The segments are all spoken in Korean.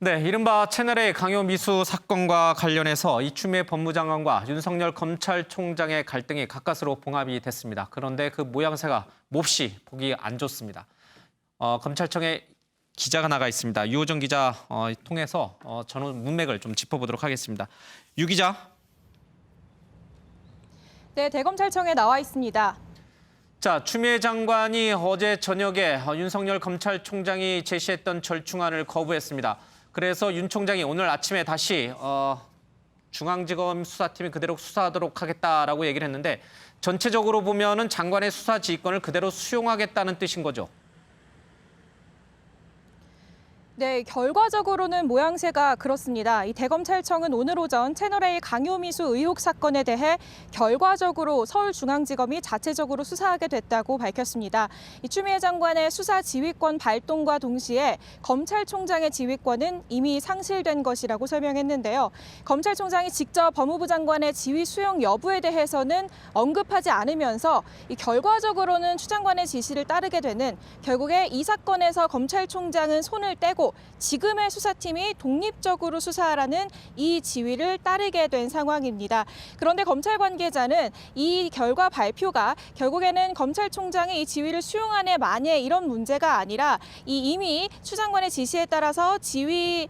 네, 이른바 채널A 강요 미수 사건과 관련해서 이추미애 법무장관과 윤석열 검찰총장의 갈등이 가까스로 봉합이 됐습니다. 그런데 그 모양새가 몹시 보기 안 좋습니다. 검찰청에 기자가 나가 있습니다. 유호정 기자 통해서 전후 문맥을 좀 짚어보도록 하겠습니다. 유 기자. 네, 대검찰청에 나와 있습니다. 자, 추미애 장관이 어제 저녁에 윤석열 검찰총장이 제시했던 절충안을 거부했습니다. 그래서 윤 총장이 오늘 아침에 다시 중앙지검 수사팀이 그대로 수사하도록 하겠다라고 얘기를 했는데 전체적으로 보면은 장관의 수사 지휘권을 그대로 수용하겠다는 뜻인 거죠. 네, 결과적으로는 모양새가 그렇습니다. 이 대검찰청은 오늘 오전 채널A 강요미수 의혹 사건에 대해 결과적으로 서울중앙지검이 자체적으로 수사하게 됐다고 밝혔습니다. 이 추미애 장관의 수사 지휘권 발동과 동시에 검찰총장의 지휘권은 이미 상실된 것이라고 설명했는데요. 검찰총장이 직접 법무부 장관의 지휘 수용 여부에 대해서는 언급하지 않으면서 이 결과적으로는 추 장관의 지시를 따르게 되는 결국에 이 사건에서 검찰총장은 손을 떼고 지금의 수사팀이 독립적으로 수사하라는 이 지휘를 따르게 된 상황입니다. 그런데 검찰 관계자는 이 결과 발표가 결국에는 검찰총장이 이 지휘를 수용하네 마네 이런 문제가 아니라 이미 추 장관의 지시에 따라서 지휘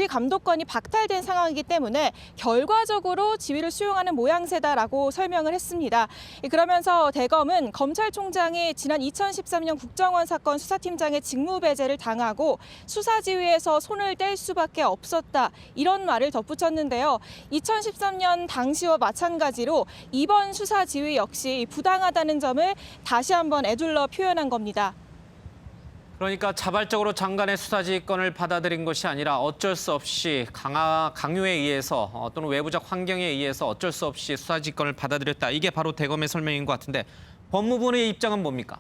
감독권이 박탈된 상황이기 때문에 결과적으로 지휘를 수용하는 모양새다라고 설명을 했습니다. 그러면서 대검은 검찰총장이 지난 2013년 국정원 사건 수사팀장의 직무배제를 당하고 수사 지휘에서 손을 뗄 수밖에 없었다. 이런 말을 덧붙였는데요. 2013년 당시와 마찬가지로 이번 수사 지휘 역시 부당하다는 점을 다시 한번 에둘러 표현한 겁니다. 그러니까 자발적으로 장관의 수사지휘권을 받아들인 것이 아니라 어쩔 수 없이 강요에 의해서 또는 외부적 환경에 의해서 어쩔 수 없이 수사지휘권을 받아들였다. 이게 바로 대검의 설명인 것 같은데 법무부의 입장은 뭡니까?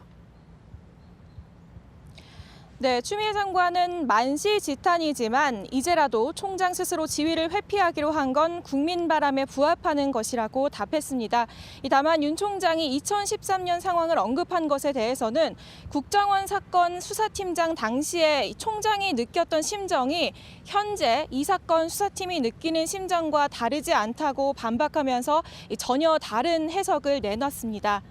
네, 추미애 장관은 만시지탄이지만 이제라도 총장 스스로 지휘를 회피하기로 한 건 국민 바람에 부합하는 것이라고 답했습니다. 다만 윤 총장이 2013년 상황을 언급한 것에 대해서는 국정원 사건 수사팀장 당시에 총장이 느꼈던 심정이 현재 이 사건 수사팀이 느끼는 심정과 다르지 않다고 반박하면서 전혀 다른 해석을 내놨습니다.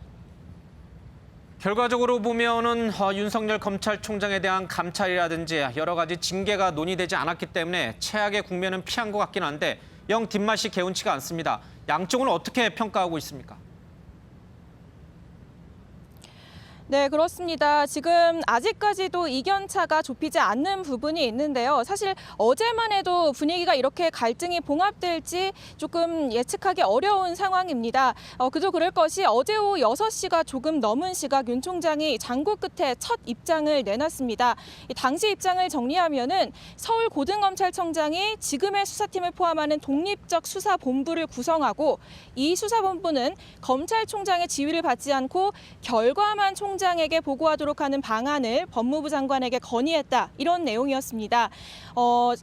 결과적으로 보면은 윤석열 검찰총장에 대한 감찰이라든지 여러 가지 징계가 논의되지 않았기 때문에 최악의 국면은 피한 것 같긴 한데 영 뒷맛이 개운치가 않습니다. 양쪽은 어떻게 평가하고 있습니까? 네, 그렇습니다. 지금 아직까지도 이견차가 좁히지 않는 부분이 있는데요. 사실 어제만 해도 분위기가 이렇게 갈등이 봉합될지 조금 예측하기 어려운 상황입니다. 그저 그럴 것이 어제 오후 6시가 조금 넘은 시각 윤 총장이 장고 끝에 첫 입장을 내놨습니다. 당시 입장을 정리하면은 서울고등검찰청장이 지금의 수사팀을 포함하는 독립적 수사본부를 구성하고 이 수사본부는 검찰총장의 지휘를 받지 않고 결과만 총장에게 보고하도록 하는 방안을 법무부 장관에게 건의했다. 이런 내용이었습니다.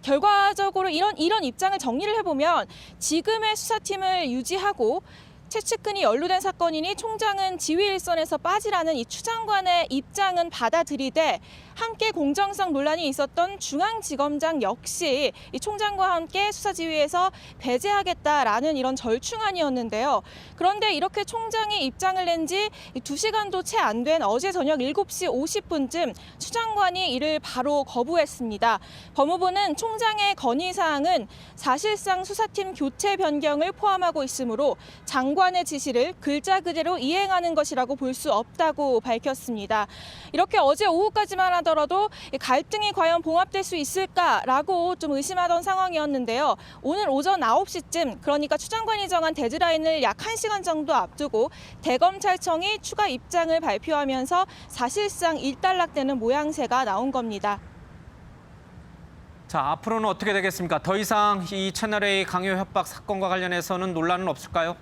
결과적으로 이런 입장을 정리를 해보면 지금의 수사팀을 유지하고 최측근이 연루된 사건이니 총장은 지휘 일선에서 빠지라는 이 추 장관의 입장은 받아들이되 함께 공정성 논란이 있었던 중앙지검장 역시 이 총장과 함께 수사지휘에서 배제하겠다라는 이런 절충안이었는데요. 그런데 이렇게 총장이 입장을 낸 지 2시간도 채 안 된 어제 저녁 7시 50분쯤 추 장관이 이를 바로 거부했습니다. 법무부는 총장의 건의사항은 사실상 수사팀 교체 변경을 포함하고 있으므로 장관의 지시를 글자 그대로 이행하는 것이라고 볼 수 없다고 밝혔습니다. 이렇게 어제 오후까지만 하더라도 갈등이 과연 봉합될 수 있을까라고 좀 의심하던 상황이었는데요. 오늘 오전 9시쯤 그러니까 추 장관이 정한 데드라인을 약 1시간 정도 앞두고 대검찰청이 추가 입장을 발표하면서 사실상 일단락되는 모양새가 나온 겁니다. 자, 앞으로는 어떻게 되겠습니까? 더 이상 이 채널A 강요 협박 사건과 관련해서는 논란은 없을까요?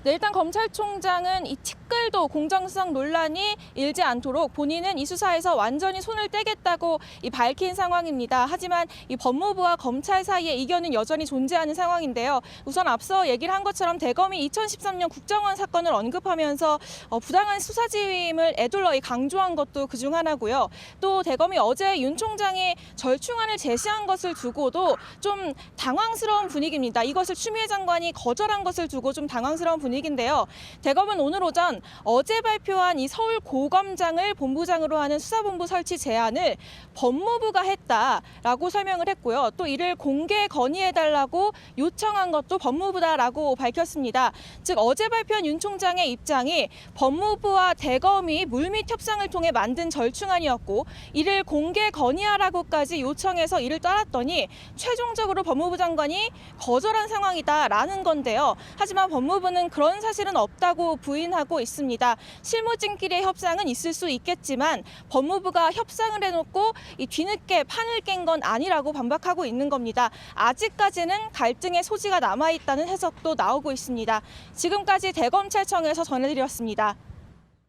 네, 일단 검찰총장은 이 댓글도 공정성 논란이 일지 않도록 본인은 이 수사에서 완전히 손을 떼겠다고 밝힌 상황입니다. 하지만 이 법무부와 검찰 사이에 이견은 여전히 존재하는 상황인데요. 우선 앞서 얘기를 한 것처럼 대검이 2013년 국정원 사건을 언급하면서 부당한 수사 지휘임을 애둘러 강조한 것도 그중 하나고요. 또 대검이 어제 윤 총장이 절충안을 제시한 것을 두고도 좀 당황스러운 분위기입니다. 이것을 추미애 장관이 거절한 것을 두고 좀 당황스러운 분위기인데요. 대검은 오늘 오전 어제 발표한 이 서울 고검장을 본부장으로 하는 수사본부 설치 제안을 법무부가 했다라고 설명을 했고요. 또 이를 공개 건의해달라고 요청한 것도 법무부다라고 밝혔습니다. 즉 어제 발표한 윤 총장의 입장이 법무부와 대검이 물밑 협상을 통해 만든 절충안이었고 이를 공개 건의하라고까지 요청해서 이를 따랐더니 최종적으로 법무부 장관이 거절한 상황이다라는 건데요. 하지만 법무부는 그런 사실은 없다고 부인하고 있습니다. 실무진끼리의 협상은 있을 수 있겠지만 법무부가 협상을 해놓고 이 뒤늦게 판을 깬 건 아니라고 반박하고 있는 겁니다. 아직까지는 갈등의 소지가 남아있다는 해석도 나오고 있습니다. 지금까지 대검찰청에서 전해드렸습니다.